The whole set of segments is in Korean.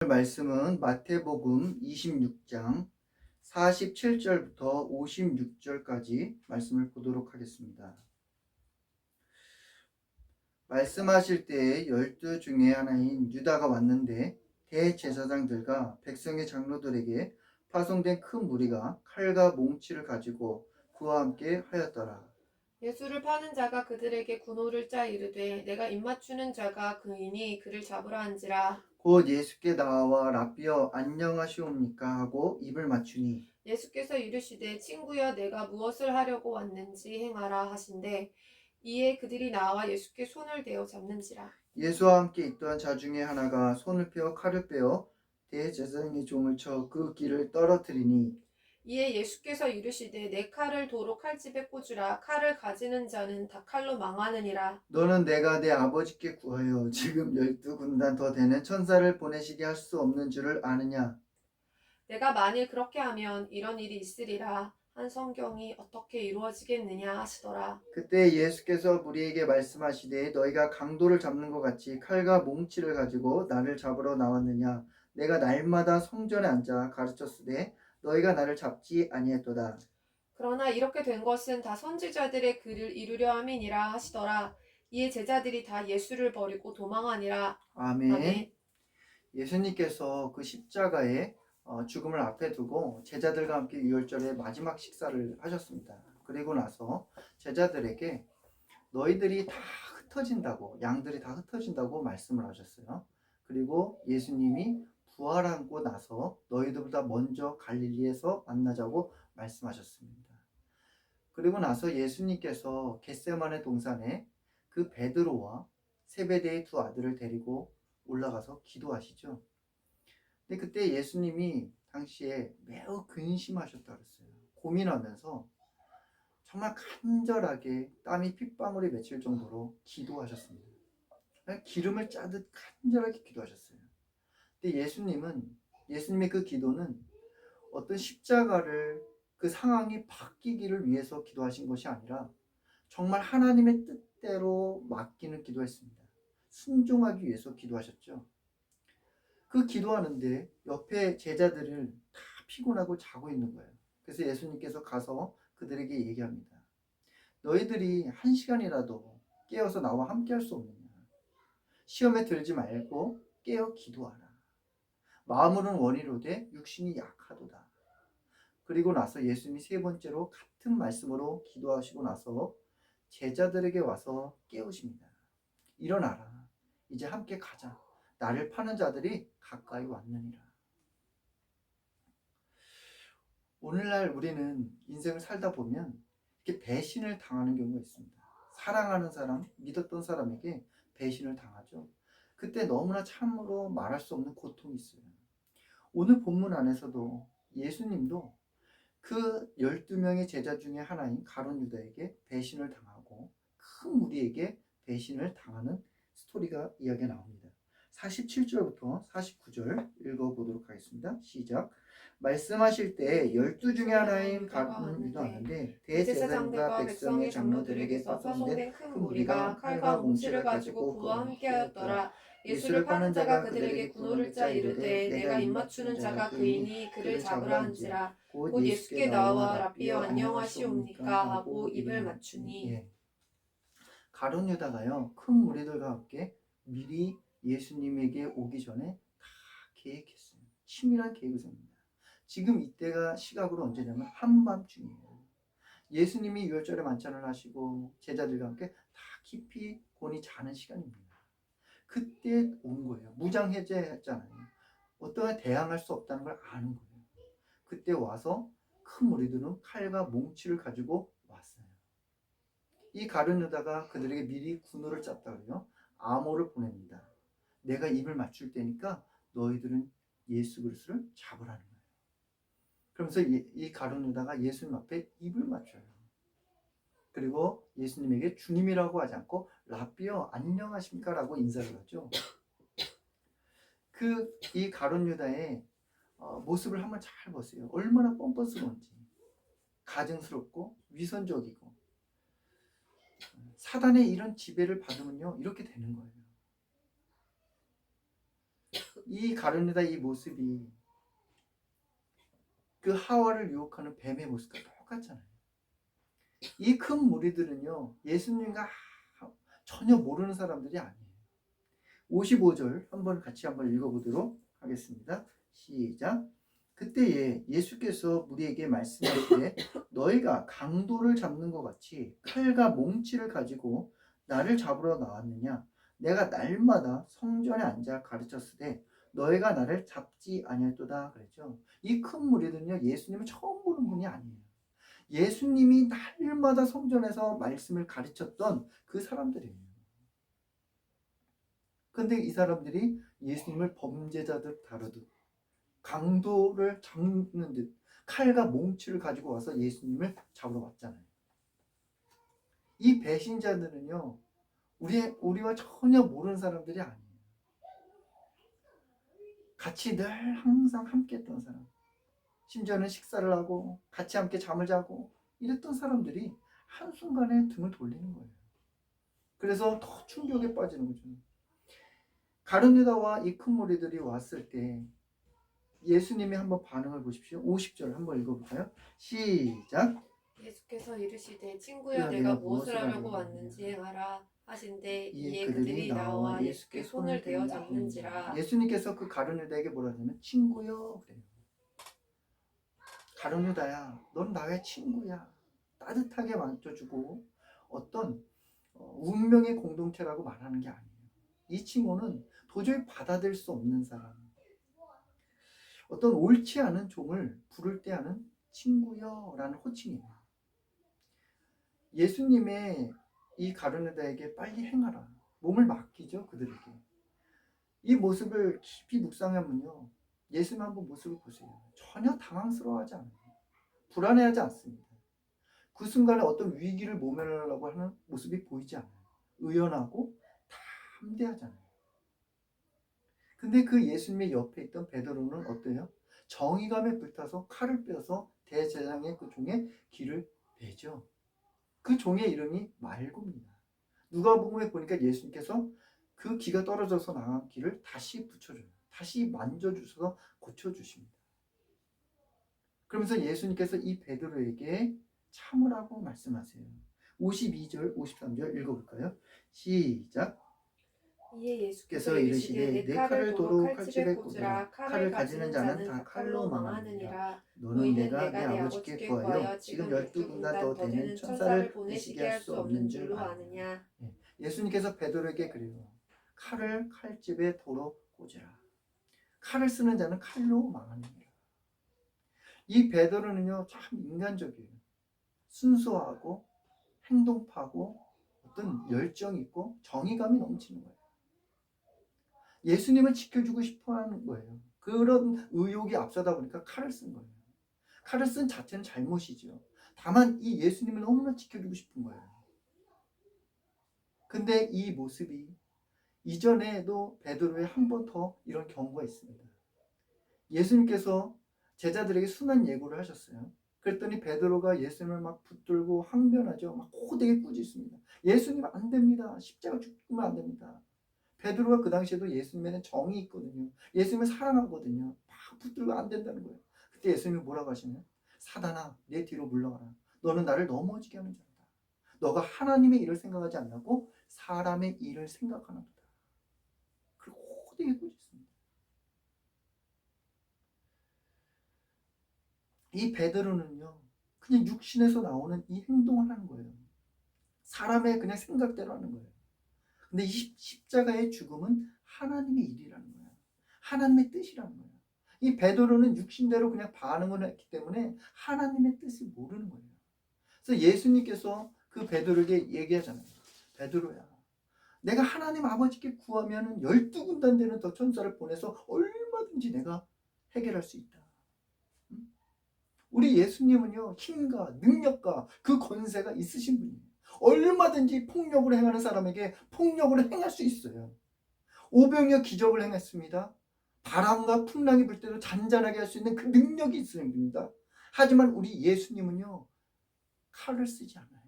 말씀은 마태복음 26장 47절부터 56절까지 말씀을 보도록 하겠습니다. 말씀하실 때에 12 중에 하나인 유다가 왔는데 대제사장들과 백성의 장로들에게 파송된 큰 무리가 칼과 몽치를 가지고 그와 함께 하였더라. 예수를 파는 자가 그들에게 군호를 짜 이르되 내가 입맞추는 자가 그이니 그를 잡으라 한지라. 곧 예수께 나와 라삐여 안녕하시옵니까 하고 입을 맞추니 예수께서 이르시되 친구여 내가 무엇을 하려고 왔는지 행하라 하신대. 이에 그들이 나와 예수께 손을 대어 잡는지라. 예수와 함께 있던 자 중에 하나가 손을 펴 칼을 빼어 대제사장의 종을 쳐 그 귀를 떨어뜨리니 이에 예수께서 이르시되 내 칼을 도로 칼집에 꽂으라. 칼을 가지는 자는 다 칼로 망하느니라. 너는 내가 내 아버지께 구하여 지금 12군단 더 되는 천사를 보내시게 할 수 없는 줄을 아느냐. 내가 만일 그렇게 하면 이런 일이 있으리라 한 성경이 어떻게 이루어지겠느냐 하시더라. 그때 예수께서 무리에게 말씀하시되 너희가 강도를 잡는 것 같이 칼과 몽치를 가지고 나를 잡으러 나왔느냐. 내가 날마다 성전에 앉아 가르쳤으되 너희가 나를 잡지 아니했도다. 그러나 이렇게 된 것은 다 선지자들의 글을 이루려 함이니라 하시더라. 이에 제자들이 다 예수를 버리고 도망하니라. 아멘. 아멘. 예수님께서 그 십자가의 죽음을 앞에 두고 제자들과 함께 유월절에 마지막 식사를 하셨습니다. 그리고 나서 제자들에게 너희들이 다 흩어진다고, 양들이 다 흩어진다고 말씀을 하셨어요. 그리고 예수님이 부활하고 나서 너희들보다 먼저 갈릴리에서 만나자고 말씀하셨습니다. 그리고 나서 예수님께서 겟세마네 동산에 그 베드로와 세베대의 두 아들을 데리고 올라가서 기도하시죠. 근데 그때 예수님이 당시에 매우 근심하셨다 그랬어요. 고민하면서 정말 간절하게 땀이 핏방울이 맺힐 정도로 기도하셨습니다. 기름을 짜듯 간절하게 기도하셨어요. 근데 예수님의 그 기도는 어떤 십자가를 그 상황이 바뀌기를 위해서 기도하신 것이 아니라 정말 하나님의 뜻대로 맡기는 기도했습니다. 순종하기 위해서 기도하셨죠. 그 기도하는데 옆에 제자들을 다 피곤하고 자고 있는 거예요. 그래서 예수님께서 가서 그들에게 얘기합니다. 너희들이 1시간이라도 깨어서 나와 함께 할 수 없느냐. 시험에 들지 말고 깨어 기도하라. 마음으로는 원이로되 육신이 약하도다. 그리고 나서 예수님이 세 번째로 같은 말씀으로 기도하시고 나서 제자들에게 와서 깨우십니다. 일어나라. 이제 함께 가자. 나를 파는 자들이 가까이 왔느니라. 오늘날 우리는 인생을 살다 보면 이렇게 배신을 당하는 경우가 있습니다. 사랑하는 사람, 믿었던 사람에게 배신을 당하죠. 그때 너무나 참으로 말할 수 없는 고통이 있어요. 오늘 본문 안에서도 예수님도 그 12명의 제자 중에 하나인 가룟 유다에게 배신을 당하고 큰 무리에게 배신을 당하는 스토리가 이야기가 나옵니다. 47절부터 49절 읽어보도록 하겠습니다. 시작. 말씀하실 때 12 중에 하나인 가룟 유다 왔는데 대제사장과 백성의 장로들에게서 파송된 큰 무리가 칼과 몽치를 가지고 그와 함께하였더라. 예수를 파는 자가 그들에게 군호를 짜 이르되 내가 입맞추는 자가 그이니 그를 잡으라 한지라. 곧 예수께 나와 라삐여 안녕하시옵니까 하고 입을 맞추니. 예. 가룟 유다가요 큰 무리들과 함께 미리 예수님에게 오기 전에 다 계획했어요. 치밀한 계획을 세웁니다. 지금 이때가 시각으로 언제냐면 한밤중이에요. 예수님이 유월절에 만찬을 하시고 제자들과 함께 다 깊이 곤히 자는 시간입니다. 그때 온 거예요. 무장해제했잖아요. 어떠한 대항할 수 없다는 걸 아는 거예요. 그때 와서 큰 무리들은 칼과 몽치를 가지고 왔어요. 이 가룟 유다가 그들에게 미리 군호를 짰다 그래요. 암호를 보냅니다. 내가 입을 맞출 테니까 너희들은 예수 그리스도를 잡으라는 거예요. 그러면서 이 가룟 유다가 예수님 앞에 입을 맞춰요. 그리고 예수님에게 주님이라고 하지 않고 라삐여 안녕하십니까 라고 인사를 하죠. 이 가룟 유다의 모습을 한번 잘 보세요. 얼마나 뻔뻔스러운지. 가증스럽고 위선적이고 사단의 이런 지배를 받으면요 이렇게 되는 거예요. 이 가룟유다 이 모습이 그 하와를 유혹하는 뱀의 모습과 똑같잖아요. 이 큰 무리들은요, 예수님과 전혀 모르는 사람들이 아니에요. 55절 한번 읽어보도록 하겠습니다. 시작. 그때에 예수께서 무리에게 말씀하시되 너희가 강도를 잡는 것 같이 칼과 몽치를 가지고 나를 잡으러 나왔느냐? 내가 날마다 성전에 앉아 가르쳤으되 너희가 나를 잡지 아니했도다 그랬죠. 이 큰 무리들은요, 예수님을 처음 보는 분이 아니에요. 예수님이 날마다 성전에서 말씀을 가르쳤던 그 사람들이에요. 근데 이 사람들이 예수님을 범죄자들 다루듯 강도를 잡는 듯 칼과 몽치를 가지고 와서 예수님을 잡으러 왔잖아요. 이 배신자들은요, 우리와 전혀 모르는 사람들이 아니에요. 같이 늘 항상 함께 했던 사람, 심지어는 식사를 하고 같이 함께 잠을 자고 이랬던 사람들이 한순간에 등을 돌리는 거예요. 그래서 더 충격에 빠지는 거죠. 가룟유다와 이 큰 무리들이 왔을 때 예수님이 한번 반응을 보십시오. 50절 한번 읽어볼까요? 시작. 예수께서 이르시되 친구야 내가 무엇을 하려고 왔는지 행하라 하신대 이에 그들이 나와 예수께 손을 대어 잡는지라. 예수님께서 그 가룟유다에게 뭐라 하냐면 친구여 그래요. 가룟유다야, 넌 나의 친구야. 따뜻하게 만져주고 어떤 운명의 공동체라고 말하는 게 아니에요. 이 친구는 도저히 받아들일 수 없는 사람, 어떤 옳지 않은 종을 부를 때 하는 친구여 라는 호칭이에요. 예수님의 이 가룟유다에게 빨리 행하라, 몸을 맡기죠. 그들에게. 이 모습을 깊이 묵상하면요, 예수님 한번 모습을 보세요. 전혀 당황스러워하지 않아요. 불안해하지 않습니다. 그 순간에 어떤 위기를 모면하려고 하는 모습이 보이지 않아요. 의연하고 담대하잖아요. 근데 그 예수님의 옆에 있던 베드로는 어때요? 정의감에 불타서 칼을 빼서 대제사장의 그 종의 귀를 베죠. 그 종의 이름이 말고입니다. 누가복음에 보니까 예수님께서 그 귀가 떨어져서 나간 귀를 다시 붙여줘요. 다시 만져주셔서 고쳐주십니다. 그러면서 예수님께서 이 베드로에게 참으라고 말씀하세요. 52절, 53절 읽어볼까요? 시작. 이에 예수께서 이르시되 내 칼을 도로 칼집에 꽂으라. 칼을 가지는 자는 다 칼로 망하느니라. 너희는 내가 내 아버지께 구하여 지금 12군단 더 되는 천사를 보내시게 할 수 없는 줄로 아느냐. 예수님께서 베드로에게 그래요. 칼을 칼집에 도로 꽂으라. 칼을 쓰는 자는 칼로 망하느니라. 이 베드로는요, 참 인간적이에요. 순수하고 행동파고 어떤 열정이 있고 정의감이 넘치는 거예요. 예수님을 지켜주고 싶어 하는 거예요. 그런 의욕이 앞서다 보니까 칼을 쓴 거예요. 칼을 쓴 자체는 잘못이죠. 다만 이 예수님을 너무나 지켜주고 싶은 거예요. 근데 이 모습이 이전에도 베드로에 한 번 더 이런 경우가 있습니다. 예수님께서 제자들에게 순한 예고를 하셨어요. 그랬더니 베드로가 예수님을 막 붙들고 항변하죠. 막 호되게 꾸짖습니다. 예수님 안 됩니다. 십자가 죽으면 안 됩니다. 베드로가 그 당시에도 예수님에는 정이 있거든요. 예수님을 사랑하거든요. 막 붙들고 안 된다는 거예요. 그때 예수님이 뭐라고 하시나요? 사단아, 내 뒤로 물러가라. 너는 나를 넘어지게 하는 자다. 너가 하나님의 일을 생각하지 않고 사람의 일을 생각하는도다. 그리고 호되게 꾸짖습니다. 이 베드로는요, 그냥 육신에서 나오는 이 행동을 하는 거예요. 사람의 그냥 생각대로 하는 거예요. 근데 이 십자가의 죽음은 하나님의 일이라는 거예요. 하나님의 뜻이라는 거예요. 이 베드로는 육신대로 그냥 반응을 했기 때문에 하나님의 뜻을 모르는 거예요. 그래서 예수님께서 그 베드로에게 얘기하잖아요. 베드로야, 내가 하나님 아버지께 구하면 12군단 되는 더 천사를 보내서 얼마든지 내가 해결할 수 있다. 우리 예수님은요, 힘과 능력과 그 권세가 있으신 분이에요. 얼마든지 폭력을 행하는 사람에게 폭력을 행할 수 있어요. 오병이어 기적을 행했습니다. 바람과 풍랑이 불 때도 잔잔하게 할 수 있는 그 능력이 있습니다. 하지만 우리 예수님은요, 칼을 쓰지 않아요.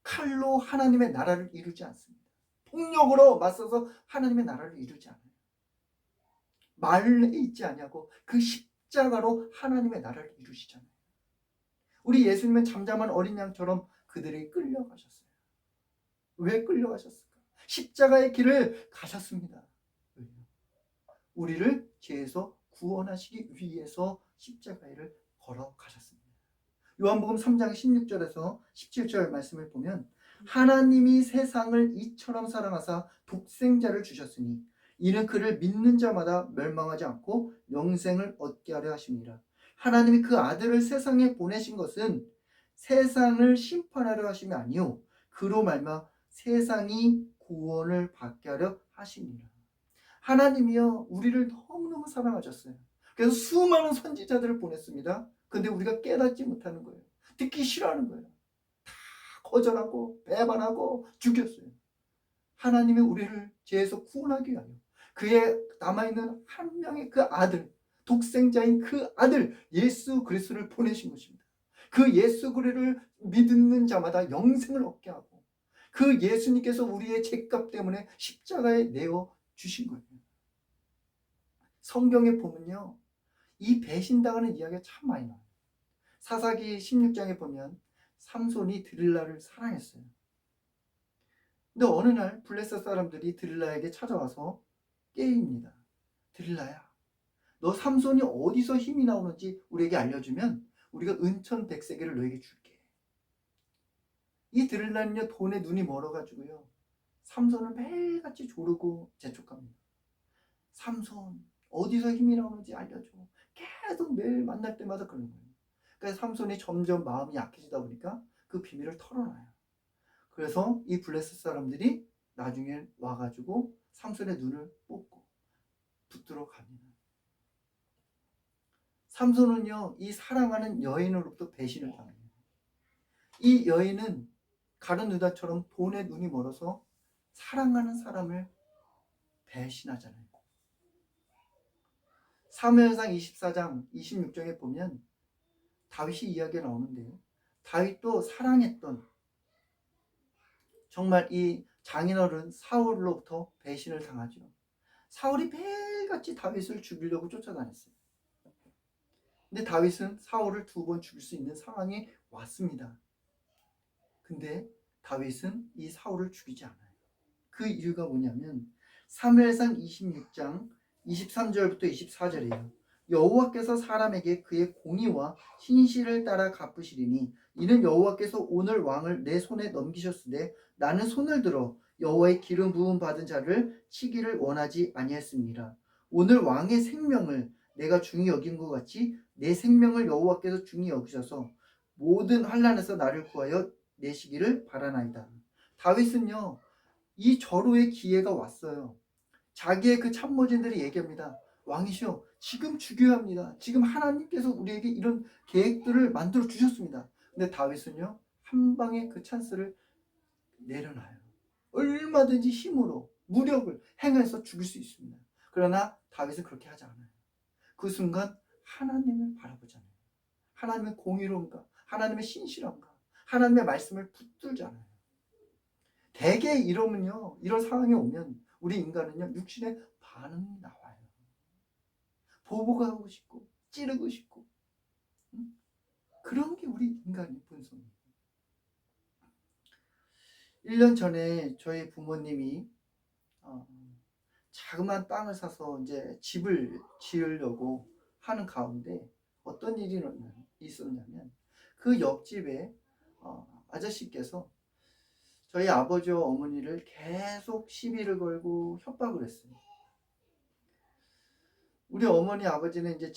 칼로 하나님의 나라를 이루지 않습니다. 폭력으로 맞서서 하나님의 나라를 이루지 않아요. 말에 있지 아니하고 그 십자가로 하나님의 나라를 이루시잖아요. 우리 예수님은 잠잠한 어린 양처럼 그들에게 끌려가셨어요. 왜 끌려가셨을까? 십자가의 길을 가셨습니다. 왜요? 우리를 죄에서 구원하시기 위해서 십자가를 걸어가셨습니다. 요한복음 3장 16절에서 17절 말씀을 보면 하나님이 세상을 이처럼 사랑하사 독생자를 주셨으니 이는 그를 믿는 자마다 멸망하지 않고 영생을 얻게 하려 하심이라. 하나님이 그 아들을 세상에 보내신 것은 세상을 심판하려 하심이 아니요 그로 말미암아 세상이 구원을 받게 하려 하심이라. 하나님이요 우리를 너무너무 사랑하셨어요. 그래서 수많은 선지자들을 보냈습니다. 근데 우리가 깨닫지 못하는 거예요. 듣기 싫어하는 거예요. 다 거절하고 배반하고 죽였어요. 하나님이 우리를 죄에서 구원하기 위하여 그의 남아있는 한 명의 그 아들, 독생자인 그 아들 예수 그리스도를 보내신 것입니다. 그 예수 그리스도를 믿는 자마다 영생을 얻게 하고 그 예수님께서 우리의 죄값 때문에 십자가에 내어 주신 거예요. 성경에 보면요 이 배신당하는 이야기가 참 많이 나와요. 사사기 16장에 보면 삼손이 드릴라를 사랑했어요. 근데 어느 날 블레셋 사람들이 드릴라에게 찾아와서 깨입니다. 드릴라야, 너 삼손이 어디서 힘이 나오는지 우리에게 알려주면 우리가 은천 100세계를 너에게 줄게. 이 드릴라는요 돈에 눈이 멀어가지고요 삼손을 매일같이 조르고 재촉합니다. 삼손 어디서 힘이 나오는지 알려줘. 계속 매일 만날 때마다 그러는 거예요. 그래서 삼손이 점점 마음이 약해지다 보니까 그 비밀을 털어놔요. 그래서 이 블레셋 사람들이 나중에 와가지고 삼손의 눈을 뽑고 붙들어 갑니다. 삼손은요 이 사랑하는 여인으로부터 배신을 당해요. 이 여인은 가룟 유다처럼 돈에 눈이 멀어서 사랑하는 사람을 배신하잖아요. 사무엘상 24장 26장에 보면 다윗이 이야기가 나오는데요. 다윗도 사랑했던 정말 이 장인어른 사울로부터 배신을 당하죠. 사울이 매일같이 다윗을 죽이려고 쫓아다녔어요. 근데 다윗은 사울을 2번 죽일 수 있는 상황이 왔습니다. 근데 다윗은 이 사울을 죽이지 않아요. 그 이유가 뭐냐면 사무엘상 26장 23절부터 24절이에요. 여호와께서 사람에게 그의 공의와 신실을 따라 갚으시리니 이는 여호와께서 오늘 왕을 내 손에 넘기셨으되 나는 손을 들어 여호와의 기름 부음 받은 자를 치기를 원하지 아니했습니다. 오늘 왕의 생명을 내가 중히 여긴 것 같이 내 생명을 여호와께서 중히 여기셔서 모든 환난에서 나를 구하여 내시기를 바라나이다. 다윗은요 이 절호의 기회가 왔어요. 자기의 그 참모진들이 얘기합니다. 왕이시여 지금 죽여야 합니다. 지금 하나님께서 우리에게 이런 계획들을 만들어 주셨습니다. 근데 다윗은요 한 방에 그 찬스를 내려놔요. 얼마든지 힘으로 무력을 행해서 죽일 수 있습니다. 그러나 다윗은 그렇게 하지 않아요. 그 순간 하나님을 바라보잖아요. 하나님의 공의로움과 하나님의 신실함과 하나님의 말씀을 붙들잖아요. 대개 이러면요 이런 상황이 오면 우리 인간은요 육신의 반응이 나와요. 보복하고 싶고 찌르고 싶고 그런 게 우리 인간의 본성이에요. 1년 전에 저희 부모님이 자그마한 땅을 사서 이제 집을 지으려고 하는 가운데 어떤 일이 있었냐면 그 옆집에 아저씨께서 저희 아버지와 어머니를 계속 시비를 걸고 협박을 했어요. 우리 어머니 아버지는 이제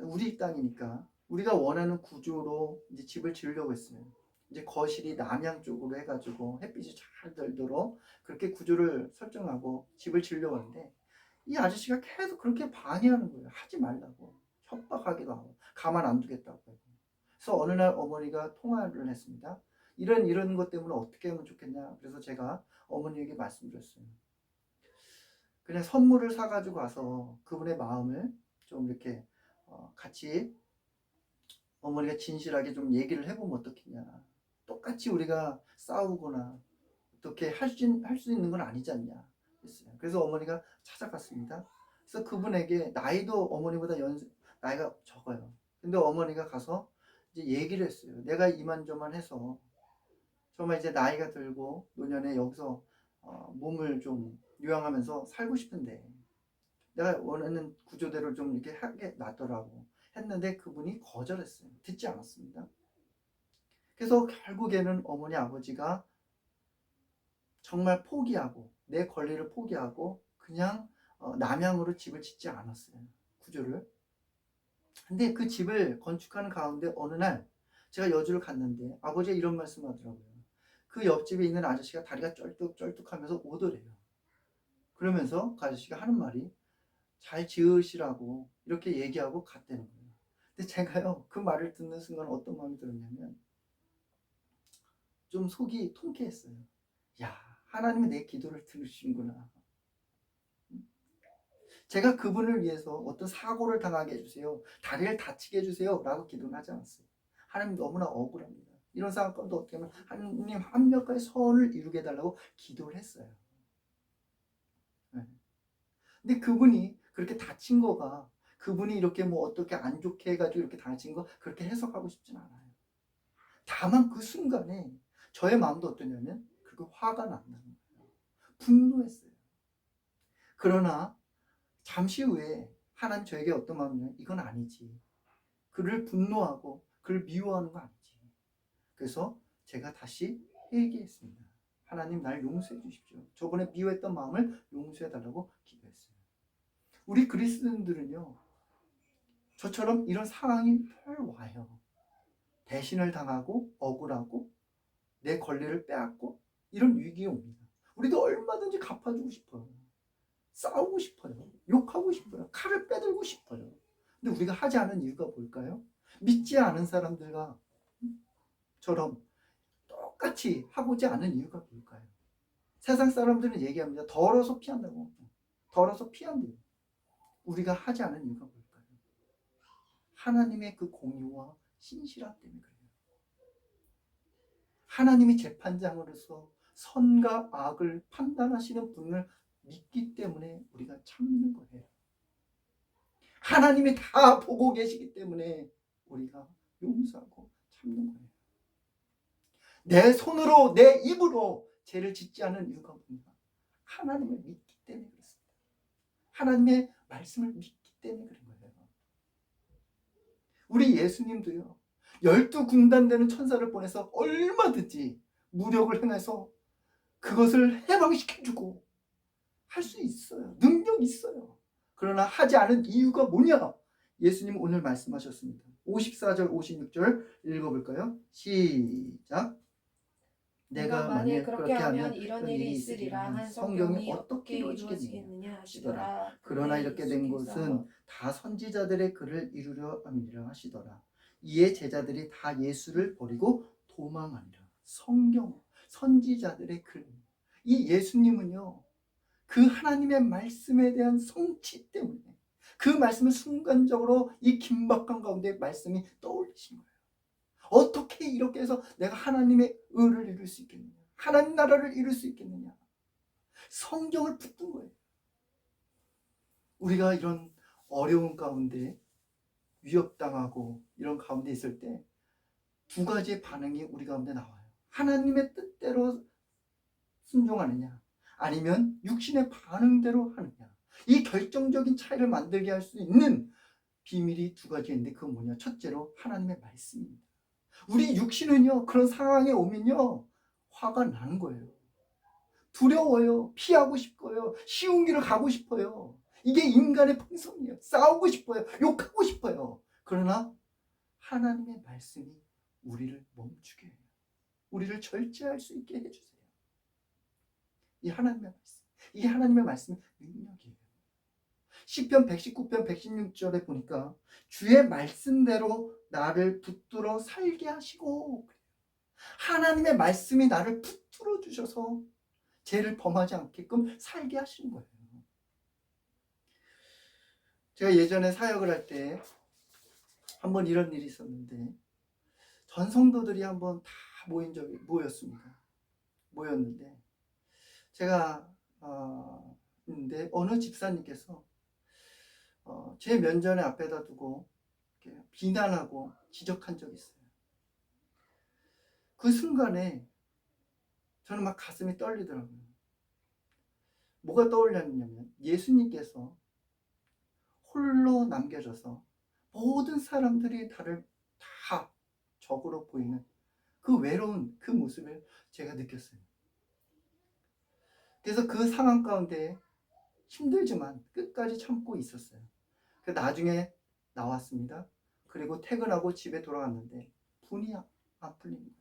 우리 땅이니까 우리가 원하는 구조로 이제 집을 지으려고 했어요. 이제 거실이 남향 쪽으로 해가지고 햇빛이 잘 들도록 그렇게 구조를 설정하고 집을 지으려고 하는데 이 아저씨가 계속 그렇게 방해하는 거예요. 하지 말라고 협박하기도 하고 가만 안 두겠다고 하고. 그래서 어느 날 어머니가 통화를 했습니다. 이런 것 때문에 어떻게 하면 좋겠냐. 그래서 제가 어머니에게 말씀드렸어요. 그냥 선물을 사가지고 와서 그분의 마음을 좀 이렇게 같이 어머니가 진실하게 좀 얘기를 해보면 어떻겠냐. 똑같이 우리가 싸우거나 어떻게 할 수 있는 건 아니지 않냐 했어요. 그래서 어머니가 찾아갔습니다. 그래서 그분에게 나이도 어머니보다 나이가 적어요. 근데 어머니가 가서 이제 얘기를 했어요. 내가 이만저만해서 정말 이제 나이가 들고 노년에 여기서 몸을 좀 요양하면서 살고 싶은데 내가 원하는 구조대로 좀 이렇게 하게 놔더라고 했는데 그분이 거절했어요. 듣지 않았습니다. 그래서 결국에는 어머니 아버지가 정말 포기하고 내 권리를 포기하고 그냥 남양으로 집을 짓지 않았어요. 구조를. 근데 그 집을 건축하는 가운데 어느 날 제가 여주를 갔는데 아버지가 이런 말씀을 하더라고요. 그 옆집에 있는 아저씨가 다리가 쩔뚝쩔뚝하면서 오더래요. 그러면서 그 아저씨가 하는 말이 잘 지으시라고 이렇게 얘기하고 갔다는 거예요. 근데 제가요 그 말을 듣는 순간 어떤 마음이 들었냐면 좀 속이 통쾌했어요. 야, 하나님이 내 기도를 들으시는구나. 제가 그분을 위해서 어떤 사고를 당하게 해주세요, 다리를 다치게 해주세요 라고 기도는 하지 않았어요. 하나님 너무나 억울합니다. 이런 상황 가운데 어떻게 하면 하나님 합력과의 선을 이루게 해달라고 기도를 했어요. 네. 근데 그분이 그렇게 다친 거가 그분이 이렇게 뭐 어떻게 안 좋게 해가지고 이렇게 다친 거 그렇게 해석하고 싶진 않아요. 다만 그 순간에 저의 마음도 어떠냐면 그렇게 화가 난다는 거예요. 분노했어요. 그러나 잠시 후에 하나님 저에게 어떤 마음이냐면 이건 아니지. 그를 분노하고 그를 미워하는 거 아니지. 그래서 제가 다시 회개했습니다. 하나님 날 용서해 주십시오. 저번에 미워했던 마음을 용서해 달라고 기도했어요. 우리 그리스도인들은요 저처럼 이런 상황이 늘 와요. 배신을 당하고 억울하고 내 권리를 빼앗고 이런 위기에 옵니다. 우리도 얼마든지 갚아주고 싶어요. 싸우고 싶어요. 욕하고 싶어요. 칼을 빼들고 싶어요. 근데 우리가 하지 않은 이유가 뭘까요? 믿지 않은 사람들과 처럼 똑같이 하고자 않은 이유가 뭘까요? 세상 사람들은 얘기합니다. 더러서 피한다고. 더러서 피한대요. 우리가 하지 않은 이유가 뭘까요? 하나님의 그 공의와 신실함 때문에 그래요. 하나님이 재판장으로서 선과 악을 판단하시는 분을 믿기 때문에 우리가 참는 거예요. 하나님이 다 보고 계시기 때문에 우리가 용서하고 참는 거예요. 내 손으로 내 입으로 죄를 짓지 않은 이유가 뭡니까? 하나님을 믿기 때문에 그렇습니다. 하나님의 말씀을 믿기 때문에 그런 거예요. 우리 예수님도요 12군단 되는 천사를 보내서 얼마든지 무력을 행해서 그것을 해방시켜주고 할 수 있어요. 능력이 있어요. 그러나 하지 않은 이유가 뭐냐? 예수님 오늘 말씀하셨습니다. 54절 56절 읽어볼까요? 시작. 내가 만일 그렇게 하면 이런 일이 있으리라 한 성경이 어떻게 이루어지겠느냐 하시더라. 그러나 이렇게 된 것은 다 선지자들의 글을 이루려 함이라 하시더라. 이에 제자들이 다 예수를 버리고 도망하니라. 성경, 선지자들의 글. 이 예수님은요 그 하나님의 말씀에 대한 성취 때문에 그 말씀을 순간적으로 이 긴박한 가운데 말씀이 떠올리신 거예요. 어떻게 이렇게 해서 내가 하나님의 의를 이룰 수 있겠느냐, 하나님 나라를 이룰 수 있겠느냐. 성경을 붙든 거예요. 우리가 이런 어려운 가운데 위협당하고 이런 가운데 있을 때 두 가지의 반응이 우리 가운데 나와요. 하나님의 뜻대로 순종하느냐 아니면 육신의 반응대로 하느냐. 이 결정적인 차이를 만들게 할 수 있는 비밀이 두 가지인데 그건 뭐냐? 첫째로 하나님의 말씀입니다. 우리 육신은요 그런 상황에 오면요 화가 나는 거예요. 두려워요. 피하고 싶어요. 쉬운 길을 가고 싶어요. 이게 인간의 본성이에요. 싸우고 싶어요. 욕하고 싶어요. 그러나 하나님의 말씀이 우리를 멈추게 해요. 우리를 절제할 수 있게 해주세요. 이 하나님의 말씀, 이게 하나님의 말씀의 능력이에요. 시편 119편 116절에 보니까 주의 말씀대로 나를 붙들어 살게 하시고, 하나님의 말씀이 나를 붙들어 주셔서 죄를 범하지 않게끔 살게 하시는 거예요. 제가 예전에 사역을 할 때 한번 이런 일이 있었는데 전 성도들이 한번 다 모였는데 제가 있는데 어느 집사님께서 제 면전에 앞에다 두고 이렇게 비난하고 지적한 적이 있어요. 그 순간에 저는 막 가슴이 떨리더라고요. 뭐가 떠올렸냐면 예수님께서 홀로 남겨져서 모든 사람들이 다를 다 적으로 보이는 그 외로운 그 모습을 제가 느꼈어요. 그래서 그 상황 가운데 힘들지만 끝까지 참고 있었어요. 나중에 나왔습니다. 그리고 퇴근하고 집에 돌아갔는데 분이 안 풀린 거예요.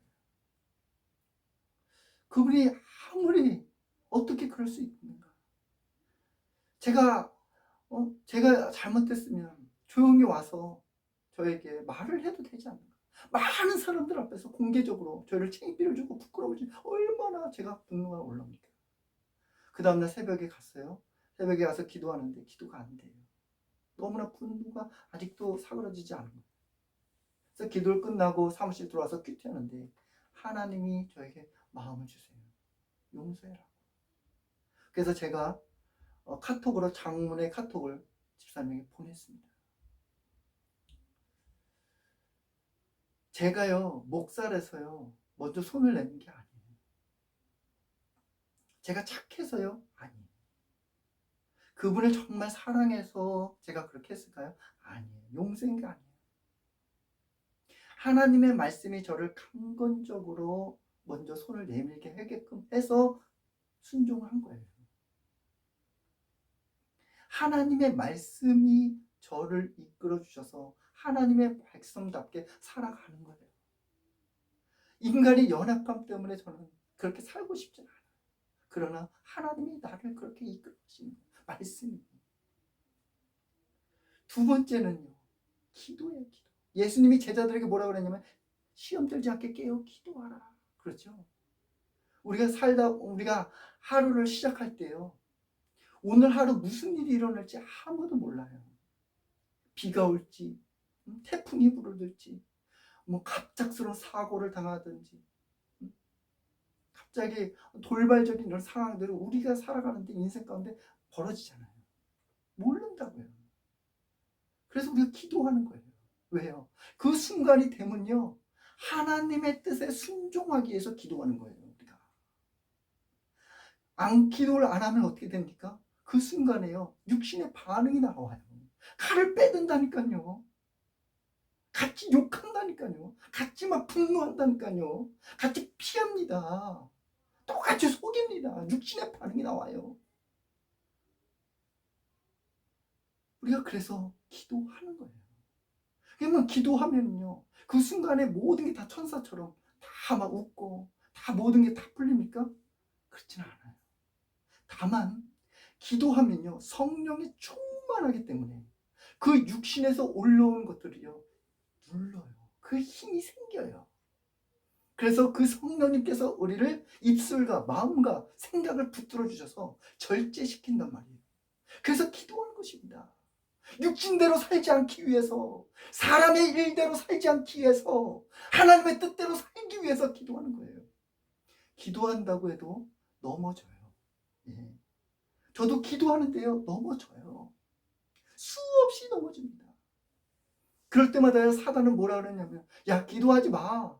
그분이 아무리 어떻게 그럴 수 있는가? 제가 잘못했으면 조용히 와서 저에게 말을 해도 되지 않는가? 많은 사람들 앞에서 공개적으로 저를 창피를 주고 부끄러워지면 얼마나 제가 분노가 올라옵니까? 그 다음날 새벽에 갔어요. 새벽에 가서 기도하는데 기도가 안 돼요. 너무나 분노가 아직도 사그러지지 않은 거예요. 그래서 기도를 끝나고 사무실 들어와서 큐티하는데 하나님이 저에게 마음을 주세요. 용서해라. 그래서 제가 카톡으로 장문의 카톡을 집사님에게 보냈습니다. 제가요 목살에서요 먼저 손을 내는 게 아니에요. 제가 착해서요? 아니에요. 그분을 정말 사랑해서 제가 그렇게 했을까요? 아니에요. 용서인 게 아니에요. 하나님의 말씀이 저를 강건적으로 먼저 손을 내밀게 하게끔 해서 순종한 거예요. 하나님의 말씀이 저를 이끌어 주셔서 하나님의 백성답게 살아가는 거예요. 인간의 연약함 때문에 저는 그렇게 살고 싶지 않아요. 그러나 하나님이 나를 그렇게 이끌어 주시는 거예요. 말씀이. 두 번째는요. 기도예요. 기도. 예수님이 제자들에게 뭐라고 그랬냐면 시험 들지 않게 깨어 기도하라. 그렇죠? 우리가 하루를 시작할 때요. 오늘 하루 무슨 일이 일어날지 아무도 몰라요. 비가 올지, 태풍이 불어들지, 뭐 갑작스러운 사고를 당하든지, 갑자기 돌발적인 이런 상황들을 우리가 살아가는데 인생 가운데 벌어지잖아요. 모른다고요. 그래서 우리가 기도하는 거예요. 왜요? 그 순간이 되면요. 하나님의 뜻에 순종하기 위해서 기도하는 거예요. 우리가. 기도를 안 하면 어떻게 됩니까? 그 순간에요. 육신의 반응이 나와요. 칼을 빼든다니까요. 같이 욕한다니까요. 같이 막 분노한다니까요. 같이 피합니다. 똑같이 속입니다. 육신의 반응이 나와요. 우리가 그래서 기도하는 거예요. 그러면 기도하면요. 그 순간에 모든 게 다 천사처럼 다 막 웃고 다 모든 게 다 풀립니까? 그렇지는 않아요. 다만 기도하면요. 성령이 충만하기 때문에 그 육신에서 올라오는 것들이요. 눌러요. 그 힘이 생겨요. 그래서 그 성령님께서 우리를 입술과 마음과 생각을 붙들어 주셔서 절제시킨단 말이에요. 그래서 기도하는 것입니다. 육신대로 살지 않기 위해서, 사람의 일대로 살지 않기 위해서, 하나님의 뜻대로 살기 위해서 기도하는 거예요. 기도한다고 해도 넘어져요. 예. 저도 기도하는데요, 넘어져요. 수없이 넘어집니다. 그럴 때마다 사단은 뭐라 그러냐면, 야, 기도하지 마.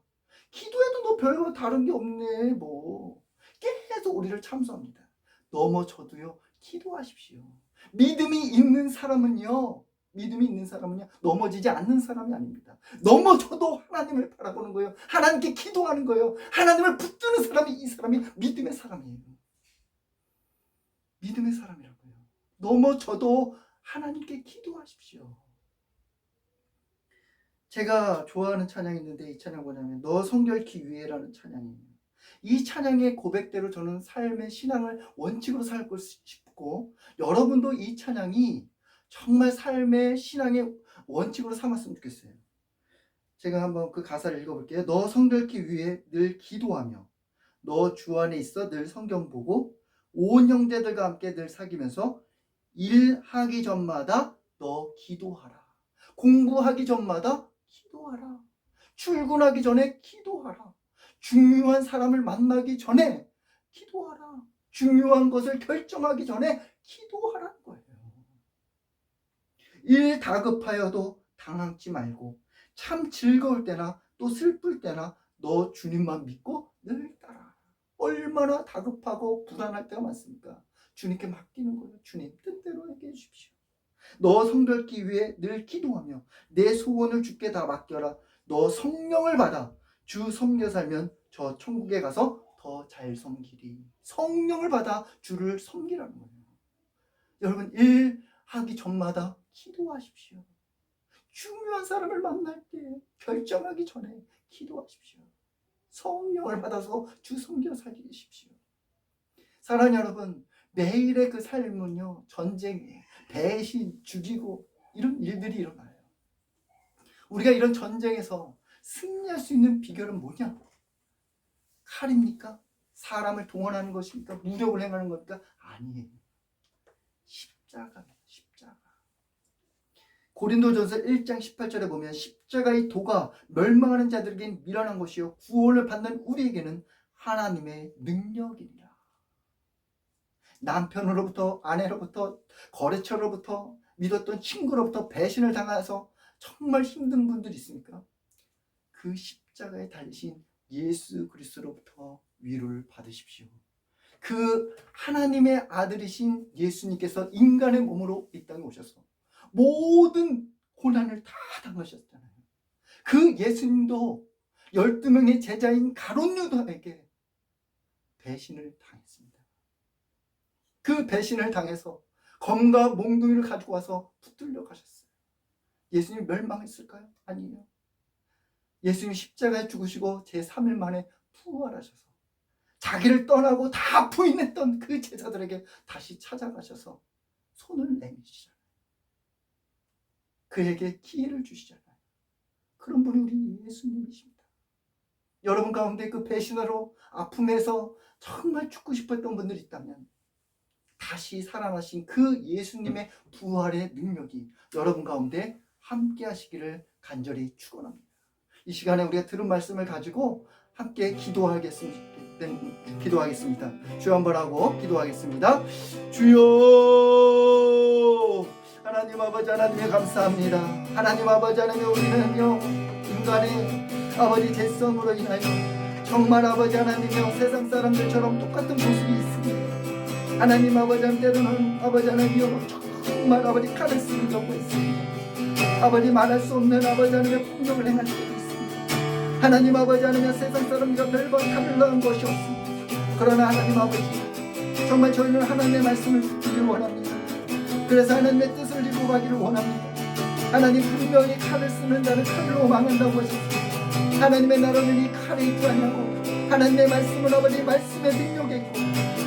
기도해도 너 별거 다른 게 없네, 뭐. 계속 우리를 참소합니다. 넘어져도요, 기도하십시오. 믿음이 있는 사람은요, 넘어지지 않는 사람이 아닙니다. 넘어져도 하나님을 바라보는 거예요. 하나님께 기도하는 거예요. 하나님을 붙드는 사람이 이 사람이 믿음의 사람이에요. 믿음의 사람이라고요. 넘어져도 하나님께 기도하십시오. 제가 좋아하는 찬양이 있는데 이 찬양 뭐냐면 너 성결케 위해라는 찬양이에요. 이 찬양의 고백대로 저는 삶의 신앙을 원칙으로 살고 싶고 여러분도 이 찬양이 정말 삶의 신앙의 원칙으로 삼았으면 좋겠어요. 제가 한번 그 가사를 읽어볼게요. 너 성결케 위해 늘 기도하며 너 주 안에 있어 늘 성경 보고 온 형제들과 함께 늘 사귀면서 일하기 전마다 너 기도하라. 공부하기 전마다 기도하라. 출근하기 전에 기도하라. 중요한 사람을 만나기 전에 기도하라. 중요한 것을 결정하기 전에 기도하라는 거예요. 일 다급하여도 당황치 말고 참 즐거울 때나 또 슬플 때나 너 주님만 믿고 늘 따라. 얼마나 다급하고 불안할 때가 많습니까? 주님께 맡기는 거예요. 주님 뜻대로 하게 해주십시오. 너 성별기 위해 늘 기도하며 내 소원을 주께 다 맡겨라. 너 성령을 받아 주 섬겨 살면 저 천국에 가서 더 잘 섬기리. 성령을 받아 주를 섬기라는 거예요. 여러분, 일하기 전마다 기도하십시오. 중요한 사람을 만날 때 결정하기 전에 기도하십시오. 성령을 받아서 주 섬겨 살리십시오. 사랑하는 여러분, 매일의 그 삶은요, 전쟁이에요. 배신, 죽이고 이런 일들이 일어나요. 우리가 이런 전쟁에서 승리할 수 있는 비결은 뭐냐? 칼입니까? 사람을 동원하는 것입니까? 무력을 행하는 겁니까? 아니에요. 십자가입니다. 십자가. 고린도전서 1장 18절에 보면 십자가의 도가 멸망하는 자들에게는 미련한 것이요 구원을 받는 우리에게는 하나님의 능력이니라. 남편으로부터, 아내로부터, 거래처로부터, 믿었던 친구로부터 배신을 당해서 정말 힘든 분들이 있습니까? 그 십자가에 달리신 예수 그리스도로부터 위로를 받으십시오. 그 하나님의 아들이신 예수님께서 인간의 몸으로 이 땅에 오셔서 모든 고난을 다 당하셨잖아요. 그 예수님도 12명의 제자인 가룟 유다에게 배신을 당했습니다. 그 배신을 당해서 검과 몽둥이를 가지고 와서 붙들려 가셨어요. 예수님 멸망했을까요? 아니에요. 예수님 십자가에 죽으시고 제3일 만에 부활하셔서 자기를 떠나고 다 부인했던 그 제자들에게 다시 찾아가셔서 손을 내미시잖아요. 그에게 기회를 주시잖아요. 그런 분이 우리 예수님이십니다. 여러분 가운데 그 배신으로 아픔에서 정말 죽고 싶었던 분들이 있다면 다시 살아나신 그 예수님의 부활의 능력이 여러분 가운데 함께 하시기를 간절히 축원합니다. 이 시간에 우리가 들은 말씀을 가지고 함께 기도하겠습니다. 주여 한번 하고 기도하겠습니다. 주여, 하나님 아버지 하나님에 감사합니다. 하나님 아버지 하나님, 우리는요 인간의 아버지 죄성으로 인하여 정말 아버지 하나님이여 세상 사람들처럼 똑같은 모습이 있습니다. 하나님 아버지 하나님, 때로는 아버지 하나님이여 정말 아버지 칼을 쓰는 경우가 있습니다. 아버지 말할 수 없는 아버지 하나님의 폭력을 행할 때도 있습니다. 하나님 아버지 하나님, 세상 사람들과 별반 다를 나은 것이 없습니다. 그러나 하나님 아버지, 정말 저희는 하나님의 말씀을 듣기를 원합니다. 그래서 하나님의 뜻을 이루어 가기를 원합니다. 하나님, 분명히 칼을 쓰는 자는 칼로 망한다고 하셨습니다. 하나님의 나라는 이 칼에 있지 않냐고. 하나님의 말씀은 아버지 말씀의 능력에 있고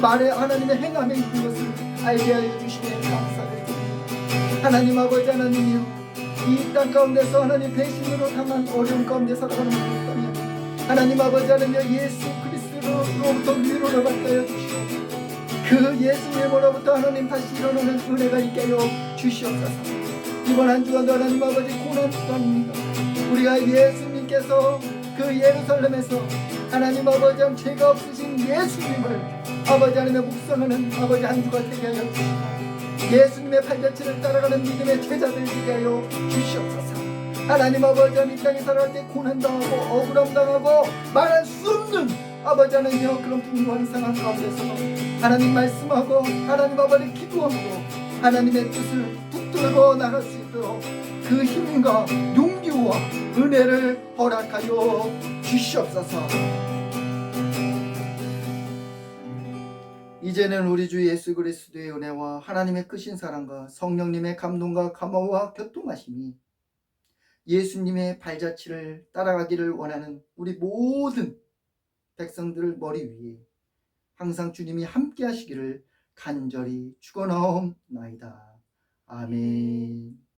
말에 하나님의 행함에 있는 것을 알게 하여 주시기에 감사를 드립니다. 하나님 아버지 하나님이요, 이 땅 가운데서 하나님 배신으로 당한 어려운 가운데 살아가는 분이 있다면 하나님 아버지 하나님, 예수 그리스도로부터 위로를 받게 하여 주시고 그 예수님으로부터 하나님 다시 일어나는 은혜가 있게 하여 주시옵소서. 이번 한 주간도 하나님 아버지 고난 주간입니다. 우리가 예수님께서 그 예루살렘에서 하나님 아버지 하나님 죄가 없으신 예수님을 아버지 하나님의 묵상하는 아버지 한 주가 되게 하여 주시고 예수님의 발자취를 따라가는 믿음의 제자들 되게 하여 주시옵소서. 하나님 아버지 하나님, 이 땅에 살아갈 때 고난당하고 억울함당하고 말할 수 없는 아버지 하나님이여 그런 분노한 상황 가운데서 하나님 말씀하고 하나님 아버지 기도함으로 하나님의 뜻을 붙들고 나갈 수 있도록 그 힘과 용기와 은혜를 허락하여 주시옵소서. 이제는 우리 주 예수 그리스도의 은혜와 하나님의 크신 사랑과 성령님의 감동과 감화와 교통하심이 예수님의 발자취를 따라가기를 원하는 우리 모든 백성들 머리 위에 항상 주님이 함께 하시기를 간절히 축원하옵나이다. 아멘.